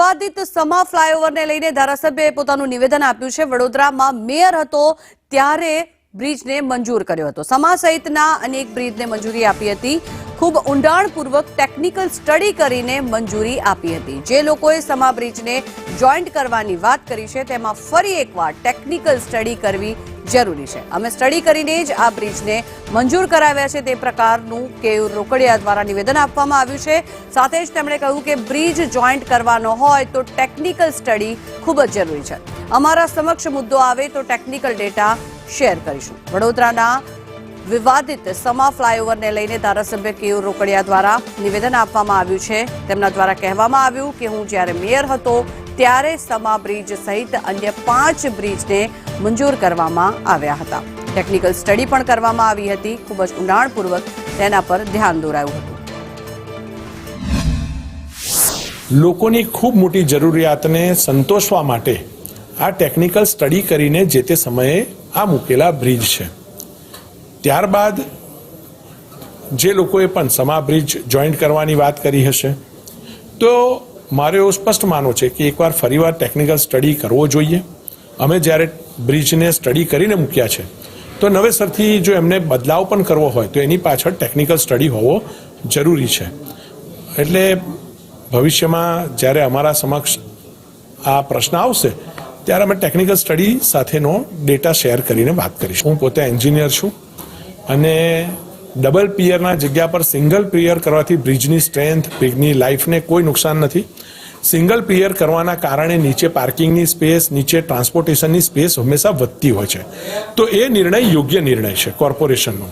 વિવાદિત સમા ફ્લાયઓવરને લઈને ધારાસભ્યએ પોતાનું નિવેદન આપ્યું છે। વડોદરામાં મેયર હતો ત્યારે બ્રિજને મંજૂર કર્યો હતો। સમા સહિતના અનેક બ્રિજને મંજૂરી આપી હતી। ખૂબ ઊંડાણપૂર્વક ટેકનિકલ સ્ટડી કરીને મંજૂરી આપી હતી। જે લોકોએ સમા બ્રિજને જોઈન્ટ કરવાની વાત કરી છે તેમાં ફરી એકવાર ટેકનિકલ સ્ટડી કરવી જરૂરી છે। અમે સ્ટડી કરીને જ આ બ્રિજને મંજૂર કરાવ્યા છે તે પ્રકારનું કેયુર રોકડિયા દ્વારા નિવેદન આપવામાં આવ્યું છે। સાથે જ તેમણે કહ્યું કે બ્રિજ જોઈન્ટ કરવાનો હોય તો ટેકનિકલ સ્ટડી ખૂબ જ જરૂરી છે। અમારા સમક્ષ મુદ્દો આવે તો ટેકનિકલ ડેટા શેર કરીશું। વડોદરાના વિવાદિત સમા ફ્લાયઓવરને લઈને ધારાસભ્ય કેયુર રોકડિયા દ્વારા નિવેદન આપવામાં આવ્યું છે। તેમના દ્વારા કહેવામાં આવ્યું કે હું જ્યારે મેયર હતો ત્યારે સમા બ્રિજ સહિત અન્ય 5 બ્રિજને મંજૂર કરવામાં આવ્યા હતા। ટેકનિકલ સ્ટડી પણ કરવામાં આવી હતી। ખૂબ જ ઊંડાણપૂર્વક તેના પર ધ્યાન દોરાયું હતું। લોકોની ખૂબ મોટી જરૂરિયાતને સંતોષવા માટે આ ટેકનિકલ સ્ટડી કરીને જે તે સમયે આ મૂકેલા બ્રિજ છે। ત્યારબાદ જે લોકોએ પણ સમા બ્રિજ જોઈન્ટ કરવાની વાત કરી હશે તો મારે એવું સ્પષ્ટ માનવું છે કે એકવાર ફરીવાર ટેકનિકલ સ્ટડી કરવો જોઈએ। અમે જ્યારે બ્રિજને સ્ટડી કરીને મૂક્યા છે તો નવેસરથી જો એમને બદલાવ પણ કરવો હોય તો એની પાછળ ટેકનિકલ સ્ટડી હોવો જરૂરી છે। એટલે ભવિષ્યમાં જ્યારે અમારા સમક્ષ આ પ્રશ્ન આવશે ત્યારે અમે ટેકનિકલ સ્ટડી સાથેનો ડેટા શેર કરીને વાત કરીશું। હું પોતે એન્જિનિયર છું અને ડબલ પિયરના જગ્યા પર સિંગલ પિયર કરવાથી બ્રિજની સ્ટ્રેન્થ, બ્રિજની લાઈફને કોઈ નુકસાન નથી। સિંગલ પિયર કરવાના કારણે નીચે પાર્કિંગની સ્પેસ, નીચે ટ્રાન્સપોર્ટેશનની સ્પેસ હંમેશા વધતી હોય છે। તો એ નિર્ણય યોગ્ય નિર્ણય છે કોર્પોરેશનનો।